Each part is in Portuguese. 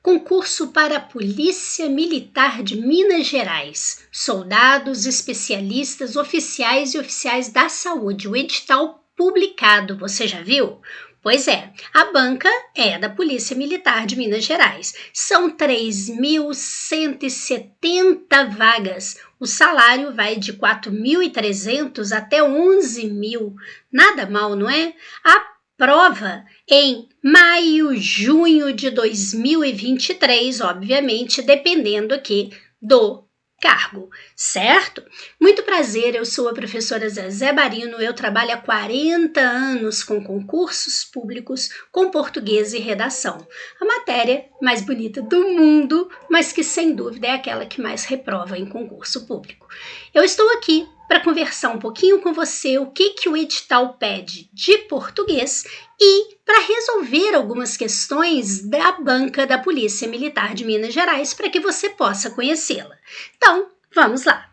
Concurso para a Polícia Militar de Minas Gerais. Soldados, especialistas, oficiais e oficiais da saúde. O edital publicado, você já viu? Pois é, a banca é da Polícia Militar de Minas Gerais. São 3.170 vagas. O salário vai de 4.300 até 11.000. Nada mal, não é? A prova em maio, junho de 2023, obviamente, dependendo aqui do cargo, certo? Muito prazer, eu sou a professora Zezé Barino, eu trabalho há 40 anos com concursos públicos, com português e redação. A matéria mais bonita do mundo, mas que sem dúvida é aquela que mais reprova em concurso público. Eu estou aqui para conversar um pouquinho com você o que o edital pede de português e para resolver algumas questões da banca da Polícia Militar de Minas Gerais para que você possa conhecê-la. Então, vamos lá.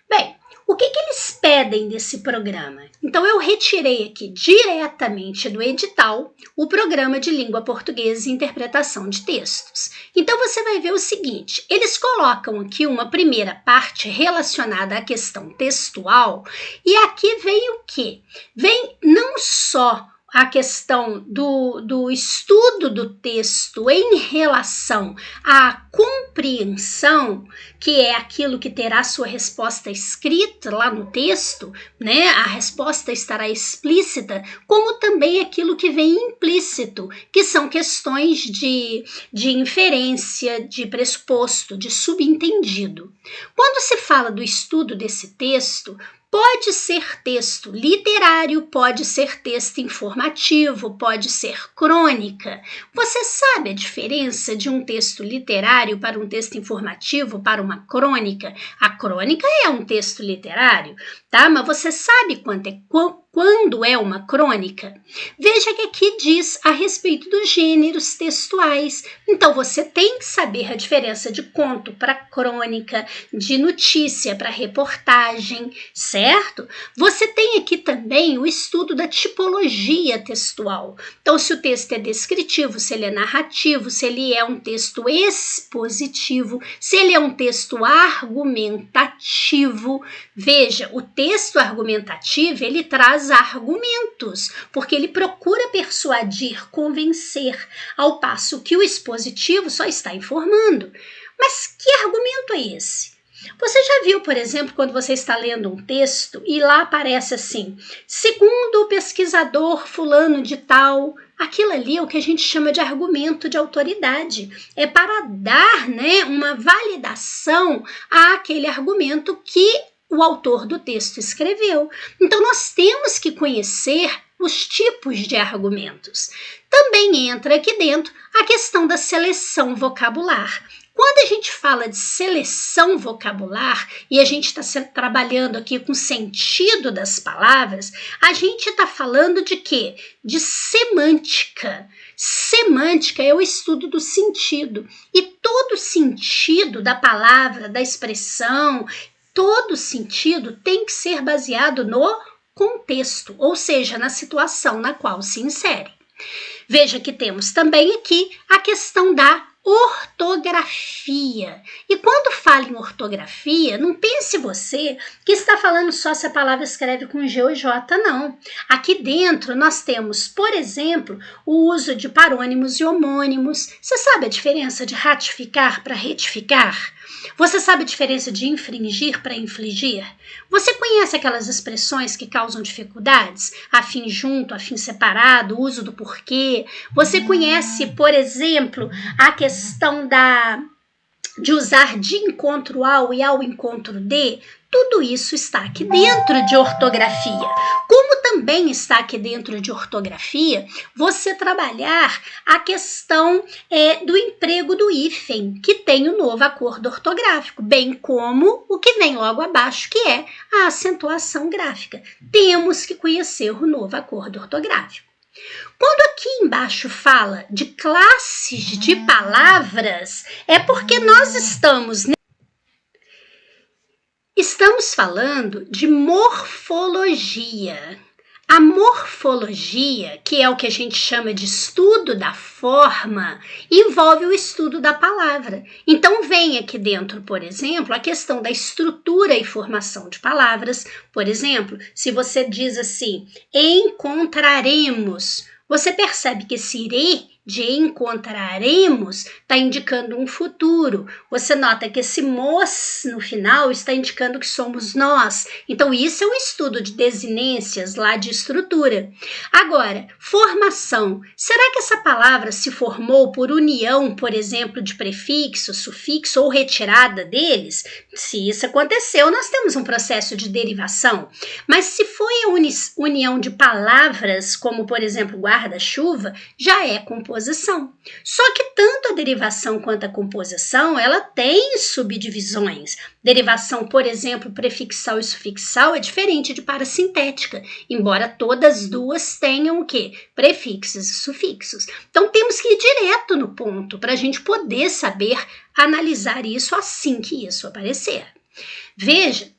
Bem, o que eles pedem desse programa? Então, eu retirei aqui diretamente do edital o programa de língua portuguesa e interpretação de textos. Então, você vai ver o seguinte, eles colocam aqui uma primeira parte relacionada à questão textual e aqui vem o quê? Vem não só a questão do estudo do texto em relação à compreensão, que é aquilo que terá sua resposta escrita lá no texto, né? A resposta estará explícita, como também aquilo que vem implícito, que são questões de inferência, de pressuposto, de subentendido. Quando se fala do estudo desse texto, pode ser texto literário, pode ser texto informativo, pode ser crônica. Você sabe a diferença de um texto literário para um texto informativo, para uma crônica? A crônica é um texto literário, tá? Mas você sabe quando é uma crônica? Veja que aqui diz a respeito dos gêneros textuais. Então, você tem que saber a diferença de conto para crônica, de notícia para reportagem, certo? Você tem aqui também o estudo da tipologia textual. Então, se o texto é descritivo, se ele é narrativo, se ele é um texto expositivo, se ele é um texto argumentativo. Veja, o texto argumentativo, ele traz argumentos, porque ele procura persuadir, convencer, ao passo que o expositivo só está informando. Mas que argumento é esse? Você já viu, por exemplo, quando você está lendo um texto e lá aparece assim, segundo o pesquisador fulano de tal, aquilo ali é o que a gente chama de argumento de autoridade. É para dar, né, uma validação àquele argumento que o autor do texto escreveu. Então, nós temos que conhecer os tipos de argumentos. Também entra aqui dentro a questão da seleção vocabular. Quando a gente fala de seleção vocabular e a gente está trabalhando aqui com o sentido das palavras, a gente está falando de quê? De semântica. Semântica é o estudo do sentido. E todo sentido da palavra, da expressão, todo sentido tem que ser baseado no contexto, ou seja, na situação na qual se insere. Veja que temos também aqui a questão da ortografia. E quando fala em ortografia, não pense você que está falando só se a palavra escreve com G ou J, não. Aqui dentro nós temos, por exemplo, o uso de parônimos e homônimos. Você sabe a diferença de ratificar para retificar? Você sabe a diferença de infringir para infligir? Você conhece aquelas expressões que causam dificuldades? Afim junto, afim separado, uso do porquê? Você conhece, por exemplo, a questão de usar de encontro ao e ao encontro de? Tudo isso está aqui dentro de ortografia. Como também está aqui dentro de ortografia, você trabalhar a questão do emprego do hífen, que tem o novo acordo ortográfico, bem como o que vem logo abaixo, que é a acentuação gráfica. Temos que conhecer o novo acordo ortográfico. Quando aqui embaixo fala de classes de palavras, é porque nós estamos falando de morfologia. A morfologia, que é o que a gente chama de estudo da forma, envolve o estudo da palavra. Então, vem aqui dentro, por exemplo, a questão da estrutura e formação de palavras. Por exemplo, se você diz assim, encontraremos, você percebe que esse ire de encontraremos está indicando um futuro. Você nota que esse mos no final está indicando que somos nós. Então, isso é um estudo de desinências lá de estrutura. Agora, formação. Será que essa palavra se formou por união, por exemplo, de prefixo, sufixo ou retirada deles? Se isso aconteceu, nós temos um processo de derivação. Mas se foi a união de palavras, como, por exemplo, guarda-chuva, já é composição. Só que tanto a derivação quanto a composição, ela tem subdivisões. Derivação, por exemplo, prefixal e sufixal é diferente de parasintética, embora todas duas tenham o quê? Prefixos e sufixos. Então temos que ir direto no ponto para a gente poder saber analisar isso assim que isso aparecer. Veja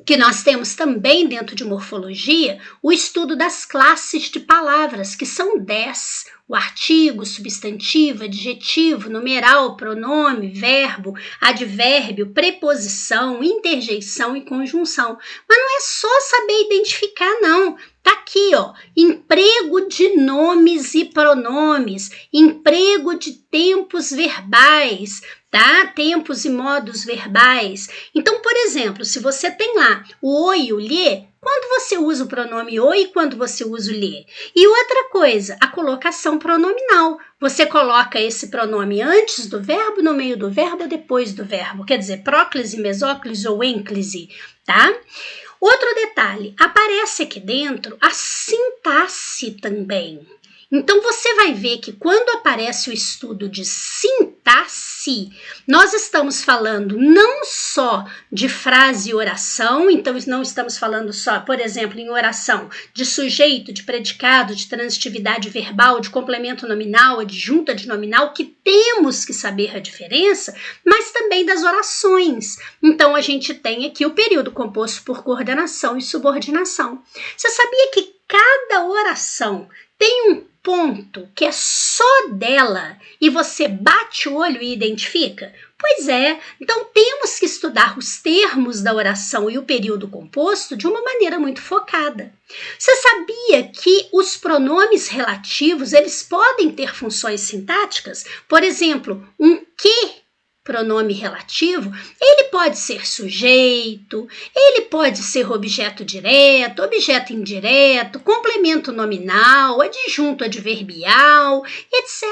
que nós temos também dentro de morfologia o estudo das classes de palavras, que são 10. O artigo, substantivo, adjetivo, numeral, pronome, verbo, advérbio, preposição, interjeição e conjunção. Mas não é só saber identificar, não. Tá aqui, ó, emprego de nomes e pronomes, emprego de tempos verbais, tá? Tempos e modos verbais. Então, por exemplo, se você tem lá o o e o lhe, quando você usa o pronome o e quando você usa o lhe? E outra coisa, a colocação pronominal. Você coloca esse pronome antes do verbo, no meio do verbo ou depois do verbo. Quer dizer, próclise, mesóclise ou ênclise, tá? Outro detalhe, aparece aqui dentro a sintaxe também. Então, você vai ver que quando aparece o estudo de sintaxe, nós estamos falando não só de frase e oração, então não estamos falando só, por exemplo, em oração, de sujeito, de predicado, de transitividade verbal, de complemento nominal, adjunta de nominal, que temos que saber a diferença, mas também das orações. Então, a gente tem aqui o período composto por coordenação e subordinação. Você sabia que cada oração tem um ponto que é só dela e você bate o olho e identifica? Pois é, então temos que estudar os termos da oração e o período composto de uma maneira muito focada. Você sabia que os pronomes relativos, eles podem ter funções sintáticas? Por exemplo, um que pronome relativo, ele pode ser sujeito, ele pode ser objeto direto, objeto indireto, complemento nominal, adjunto adverbial, etc.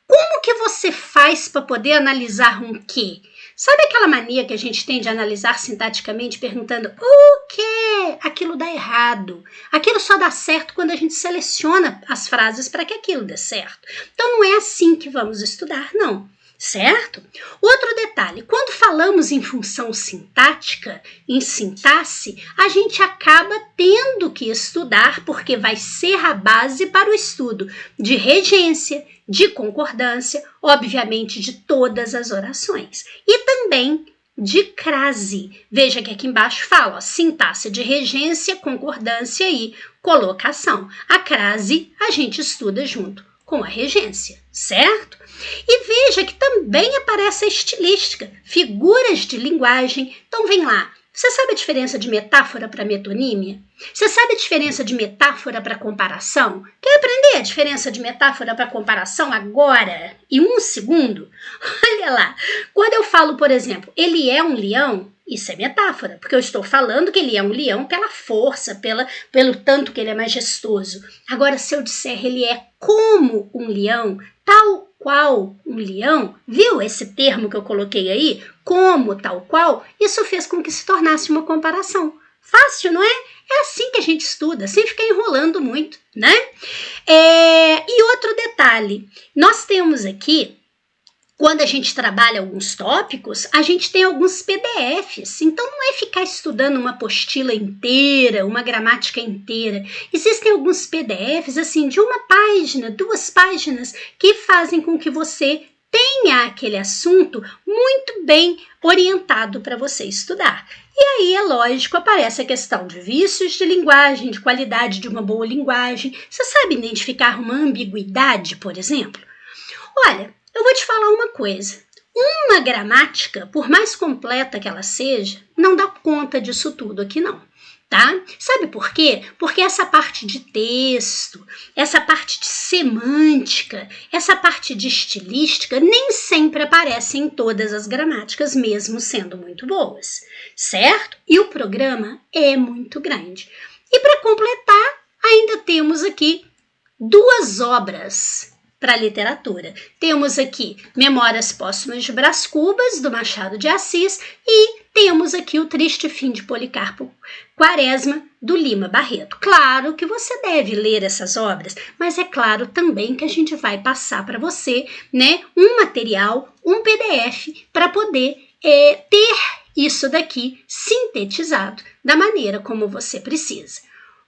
Como que você faz para poder analisar um que? Sabe aquela mania que a gente tem de analisar sintaticamente perguntando o que? Aquilo dá errado. Aquilo só dá certo quando a gente seleciona as frases para que aquilo dê certo. Então não é assim que vamos estudar, não. Certo? Outro detalhe, quando falamos em função sintática, em sintaxe, a gente acaba tendo que estudar, porque vai ser a base para o estudo de regência, de concordância, obviamente de todas as orações. E também de crase. Veja que aqui embaixo fala, ó, sintaxe de regência, concordância e colocação. A crase a gente estuda junto com a regência, certo? E veja que também aparece a estilística, figuras de linguagem. Então vem lá, você sabe a diferença de metáfora para metonímia? Você sabe a diferença de metáfora para comparação? Quer aprender a diferença de metáfora para comparação agora, em um segundo? Olha lá, quando eu falo, por exemplo, ele é um leão, isso é metáfora, porque eu estou falando que ele é um leão pela força, pelo tanto que ele é majestoso. Agora, se eu disser ele é como um leão, tal qual um leão, viu esse termo que eu coloquei aí? Como, tal qual, isso fez com que se tornasse uma comparação. Fácil, não é? É assim que a gente estuda, sem ficar enrolando muito, né? E outro detalhe, nós temos aqui, quando a gente trabalha alguns tópicos, a gente tem alguns PDFs. Então, não é ficar estudando uma apostila inteira, uma gramática inteira. Existem alguns PDFs, assim, de uma página, 2 páginas, que fazem com que você tenha aquele assunto muito bem orientado para você estudar. E aí, é lógico, aparece a questão de vícios de linguagem, de qualidade de uma boa linguagem. Você sabe identificar uma ambiguidade, por exemplo? Olha, eu vou te falar uma coisa. Uma gramática, por mais completa que ela seja, não dá conta disso tudo aqui não, tá? Sabe por quê? Porque essa parte de texto, essa parte de semântica, essa parte de estilística nem sempre aparece em todas as gramáticas, mesmo sendo muito boas, certo? E o programa é muito grande. E para completar, ainda temos aqui 2 obras para a literatura. Temos aqui Memórias Póstumas de Brás Cubas, do Machado de Assis, e temos aqui O Triste Fim de Policarpo Quaresma, do Lima Barreto. Claro que você deve ler essas obras, mas é claro também que a gente vai passar para você, né, um material, um PDF, para poder ter isso daqui sintetizado da maneira como você precisa.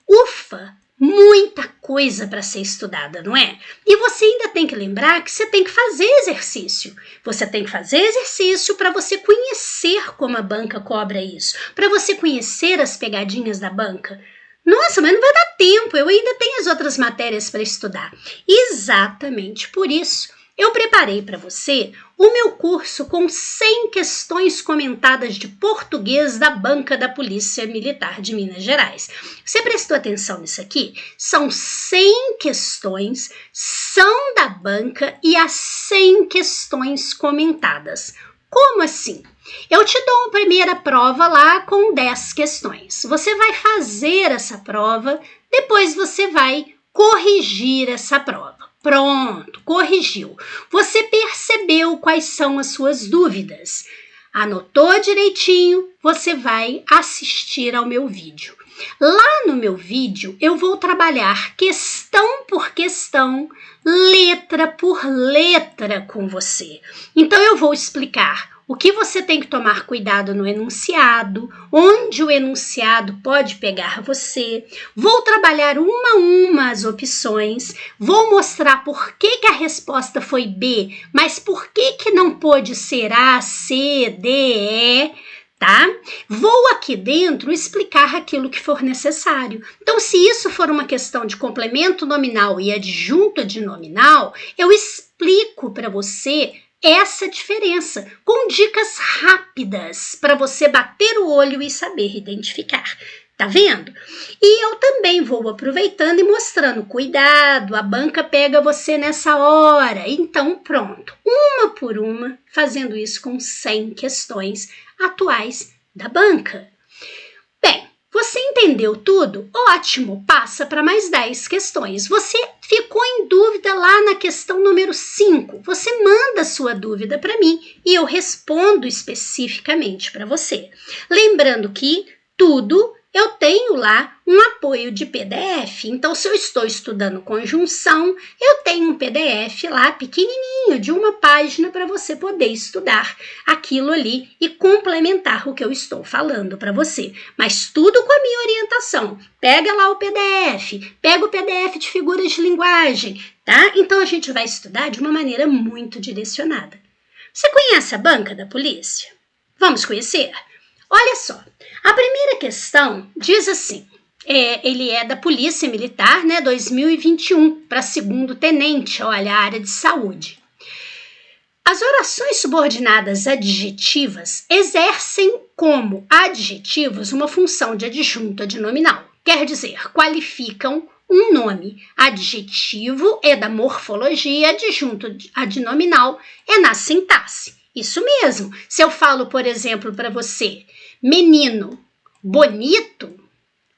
Ufa! Muita coisa para ser estudada, não é? E você ainda tem que lembrar que você tem que fazer exercício. Você tem que fazer exercício para você conhecer como a banca cobra isso, para você conhecer as pegadinhas da banca. Nossa, mas não vai dar tempo, eu ainda tenho as outras matérias para estudar. Exatamente por isso, eu preparei para você o meu curso com 100 questões comentadas de português da banca da Polícia Militar de Minas Gerais. Você prestou atenção nisso aqui? São 100 questões, são da banca e as 100 questões comentadas. Como assim? Eu te dou uma primeira prova lá com 10 questões. Você vai fazer essa prova, depois você vai corrigir essa prova. Pronto, corrigiu. Você percebeu quais são as suas dúvidas. Anotou direitinho, você vai assistir ao meu vídeo. Lá no meu vídeo, eu vou trabalhar questão por questão, letra por letra com você. Então, eu vou explicar o que você tem que tomar cuidado no enunciado, onde o enunciado pode pegar você. Vou trabalhar uma a uma as opções, vou mostrar por que a resposta foi B, mas por que não pode ser A, C, D, E, tá? Vou aqui dentro explicar aquilo que for necessário. Então, se isso for uma questão de complemento nominal e adjunto adnominal, eu explico para você essa diferença, com dicas rápidas para você bater o olho e saber identificar. Tá vendo? E eu também vou aproveitando e mostrando, cuidado, a banca pega você nessa hora. Então, pronto, uma por uma, fazendo isso com 100 questões atuais da banca. Bem, você entendeu tudo? Ótimo, passa para mais 10 questões. Você ficou em dúvida lá na questão número 5. Você manda sua dúvida para mim e eu respondo especificamente para você. Lembrando que tudo eu tenho lá um apoio de PDF. Então, se eu estou estudando conjunção, eu tenho um PDF lá pequenininho, de uma página, para você poder estudar aquilo ali e complementar o que eu estou falando para você. Mas tudo com a minha orientação. Pega lá o PDF, pega o PDF de figuras de linguagem, tá? Então, a gente vai estudar de uma maneira muito direcionada. Você conhece a banca da polícia? Vamos conhecer? Olha só, a primeira questão diz assim, ele é da Polícia Militar, né, 2021, para segundo tenente, olha, a área de saúde. As orações subordinadas adjetivas exercem como adjetivos uma função de adjunto adnominal, quer dizer, qualificam um nome. Adjetivo é da morfologia, adjunto adnominal é na sintaxe. Isso mesmo, se eu falo, por exemplo, para você, menino bonito,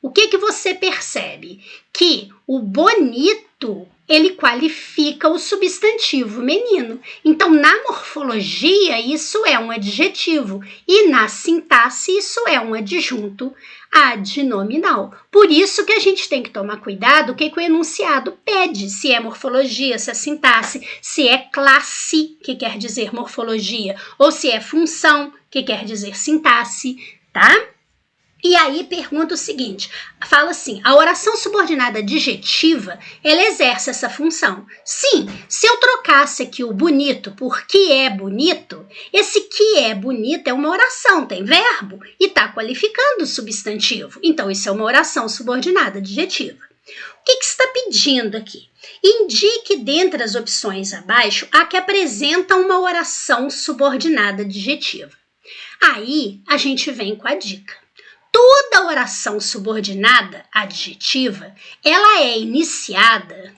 o que você percebe? Que o bonito, ele qualifica o substantivo menino. Então, na morfologia, isso é um adjetivo. E na sintaxe, isso é um adjunto adnominal. Por isso que a gente tem que tomar cuidado o que o enunciado pede. Se é morfologia, se é sintaxe, se é classe, que quer dizer morfologia, ou se é função, que quer dizer sintaxe, tá? E aí pergunta o seguinte, fala assim, a oração subordinada adjetiva, ela exerce essa função. Sim, se eu trocasse aqui o bonito por que é bonito, esse que é bonito é uma oração, tem verbo e está qualificando o substantivo. Então, isso é uma oração subordinada adjetiva. O que está pedindo aqui? Indique dentre as opções abaixo a que apresenta uma oração subordinada adjetiva. Aí, a gente vem com a dica. Toda oração subordinada adjetiva, ela é iniciada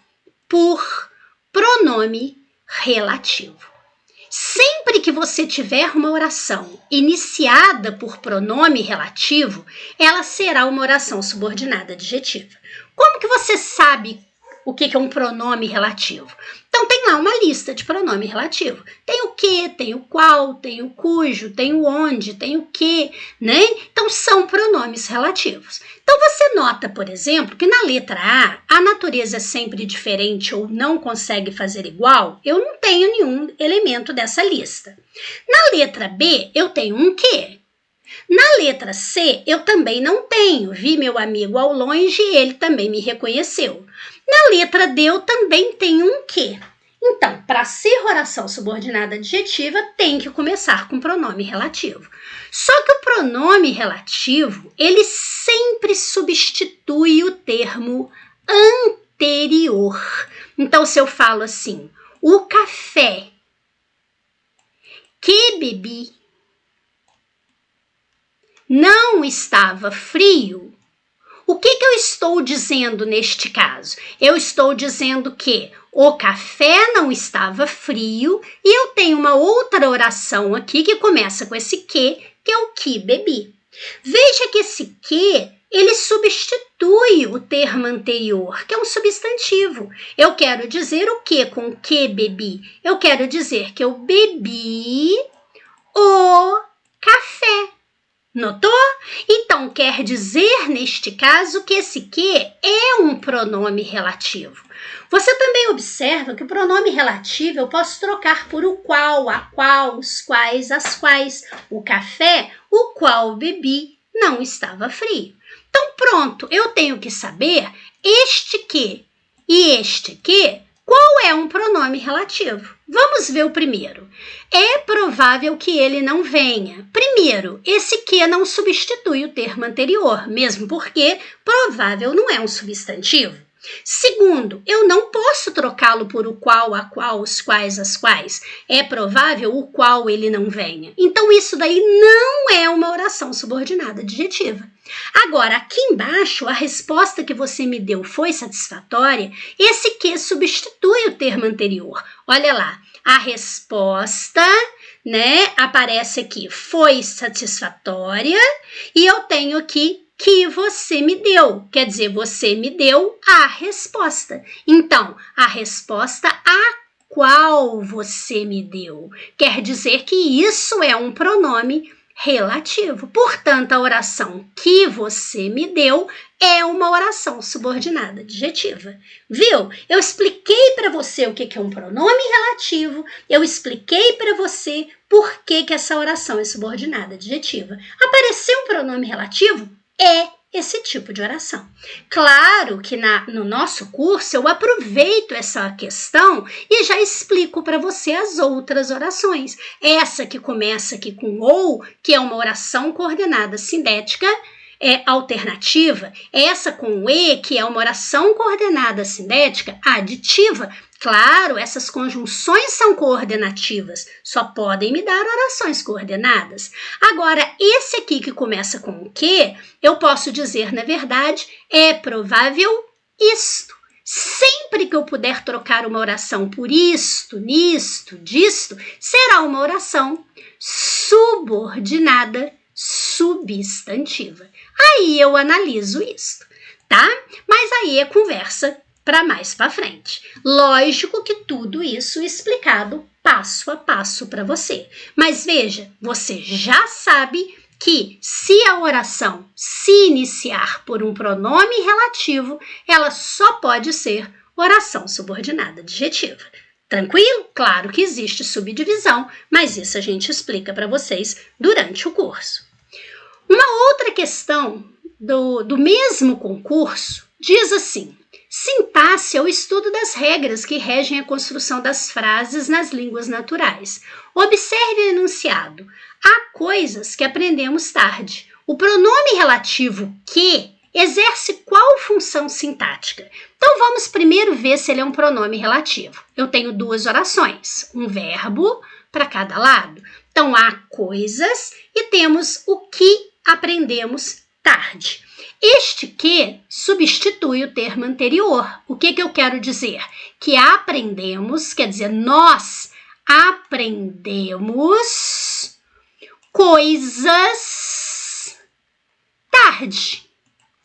por pronome relativo. Sempre que você tiver uma oração iniciada por pronome relativo, ela será uma oração subordinada adjetiva. Como que você sabe o que é um pronome relativo? Então, tem lá uma lista de pronome relativo. Tem o que, tem o qual, tem o cujo, tem o onde, tem o que, né? Então, são pronomes relativos. Então, você nota, por exemplo, que na letra A natureza é sempre diferente ou não consegue fazer igual. Eu não tenho nenhum elemento dessa lista. Na letra B, eu tenho um que. Na letra C, eu também não tenho. Vi meu amigo ao longe e ele também me reconheceu. Na letra D, eu também tenho um que. Então, para ser oração subordinada adjetiva, tem que começar com pronome relativo. Só que o pronome relativo, ele sempre substitui o termo anterior. Então, se eu falo assim, o café que bebi não estava frio, o que eu estou dizendo neste caso? Eu estou dizendo que o café não estava frio e eu tenho uma outra oração aqui que começa com esse que é o que bebi. Veja que esse que, ele substitui o termo anterior, que é um substantivo. Eu quero dizer o que com o que bebi? Eu quero dizer que eu bebi o café. Notou? Então, quer dizer, neste caso, que esse que é um pronome relativo. Você também observa que o pronome relativo eu posso trocar por o qual, a qual, os quais, as quais. O café, o qual bebi, não estava frio. Então, pronto, eu tenho que saber este que e este que, qual é um pronome relativo. Vamos ver o primeiro. É provável que ele não venha. Primeiro, esse que não substitui o termo anterior, mesmo porque provável não é um substantivo. Segundo, eu não posso trocá-lo por o qual, a qual, os quais, as quais. É provável o qual ele não venha. Então, isso daí não é uma oração subordinada adjetiva. Agora, aqui embaixo, a resposta que você me deu foi satisfatória. Esse que substitui o termo anterior. Olha lá, a resposta, né, aparece aqui, foi satisfatória, e eu tenho aqui que você me deu, quer dizer, você me deu a resposta. Então, a resposta a qual você me deu, quer dizer que isso é um pronome relativo. Portanto, a oração que você me deu é uma oração subordinada adjetiva. Viu? Eu expliquei para você o que é um pronome relativo, eu expliquei para você por que essa oração é subordinada adjetiva. Apareceu um pronome relativo? É esse tipo de oração. Claro que no nosso curso eu aproveito essa questão e já explico para você as outras orações. Essa que começa aqui com ou, que é uma oração coordenada sindética, alternativa. Essa com e, que é uma oração coordenada sindética aditiva. Claro, essas conjunções são coordenativas, só podem me dar orações coordenadas. Agora, esse aqui que começa com o que, eu posso dizer, na verdade, é provável isto. Sempre que eu puder trocar uma oração por isto, nisto, disto, será uma oração subordinada substantiva. Aí eu analiso isto, tá? Mas aí é conversa para mais para frente. Lógico que tudo isso explicado passo a passo para você. Mas veja, você já sabe que se a oração se iniciar por um pronome relativo, ela só pode ser oração subordinada adjetiva. Tranquilo? Claro que existe subdivisão, mas isso a gente explica para vocês durante o curso. Uma outra questão do mesmo concurso diz assim: sintaxe é o estudo das regras que regem a construção das frases nas línguas naturais. Observe o enunciado. Há coisas que aprendemos tarde. O pronome relativo que exerce qual função sintática? Então vamos primeiro ver se ele é um pronome relativo. Eu tenho duas orações, um verbo para cada lado. Então há coisas e temos o que aprendemos tarde. Este que substitui o termo anterior. O que eu quero dizer? Que aprendemos, quer dizer, nós aprendemos coisas tarde.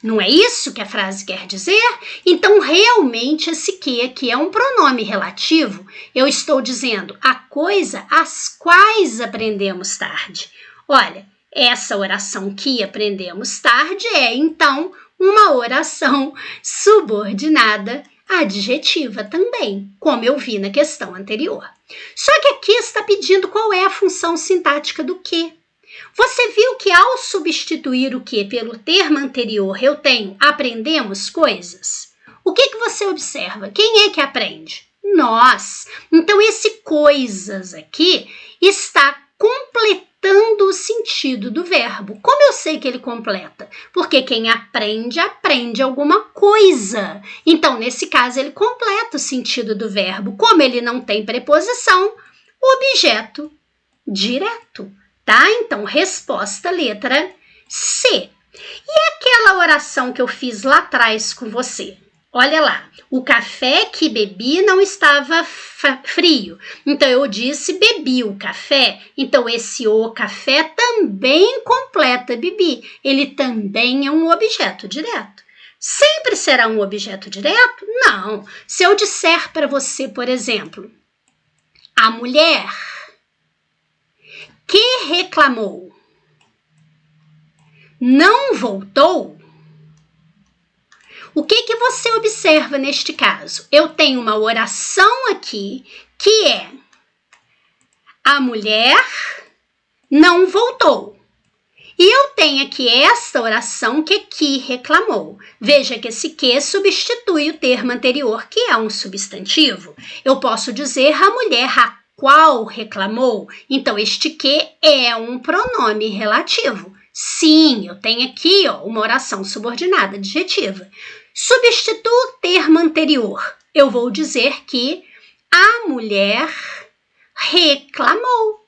Não é isso que a frase quer dizer? Então, realmente, esse que aqui é um pronome relativo. Eu estou dizendo a coisa às quais aprendemos tarde. Olha, essa oração que aprendemos tarde é, então, uma oração subordinada adjetiva também, como eu vi na questão anterior. Só que aqui está pedindo qual é a função sintática do que. Você viu que ao substituir o que pelo termo anterior eu tenho aprendemos coisas? O que você observa? Quem é que aprende? Nós. Então esse coisas aqui está completando o sentido do verbo. Como eu sei que ele completa? Porque quem aprende, aprende alguma coisa. Então, nesse caso, ele completa o sentido do verbo. Como ele não tem preposição, objeto direto. Tá? Então, resposta letra C. E aquela oração que eu fiz lá atrás com você? Olha lá, o café que bebi não estava frio. Então, eu disse bebi o café. Então, esse o café também completa bebi. Ele também é um objeto direto. Sempre será um objeto direto? Não. Se eu disser para você, por exemplo, a mulher que reclamou não voltou, o que você observa neste caso? Eu tenho uma oração aqui que é a mulher não voltou. E eu tenho aqui esta oração que reclamou. Veja que esse que substitui o termo anterior, que é um substantivo. Eu posso dizer a mulher a qual reclamou. Então, este que é um pronome relativo. Sim, eu tenho aqui uma oração subordinada adjetiva. Substitua o termo anterior. Eu vou dizer que a mulher reclamou.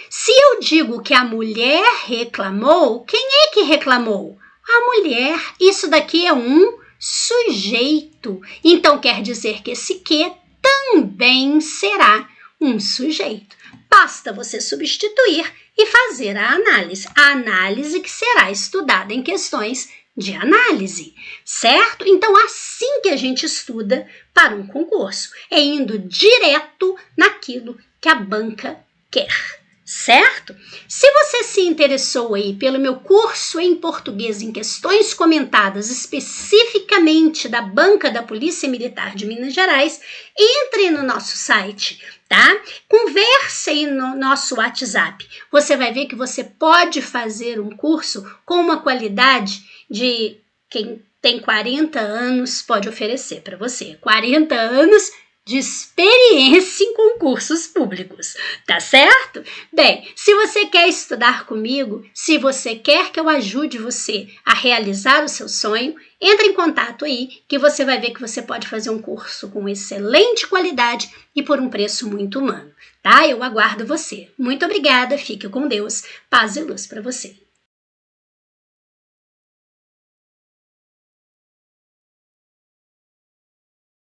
Se eu digo que a mulher reclamou, quem é que reclamou? A mulher. Isso daqui é um sujeito. Então, quer dizer que esse que também será um sujeito. Basta você substituir e fazer a análise que será estudada em questões de análise, certo? Então, assim que a gente estuda para um concurso, é indo direto naquilo que a banca quer. Certo? Se você se interessou aí pelo meu curso em português em questões comentadas especificamente da banca da Polícia Militar de Minas Gerais, entre no nosso site, tá? Converse aí no nosso WhatsApp. Você vai ver que você pode fazer um curso com uma qualidade de quem tem 40 anos pode oferecer para você. 40 anos de experiência em concursos públicos, tá certo? Bem, se você quer estudar comigo, se você quer que eu ajude você a realizar o seu sonho, entre em contato aí que você vai ver que você pode fazer um curso com excelente qualidade e por um preço muito humano, tá? Eu aguardo você. Muito obrigada, fique com Deus, paz e luz para você.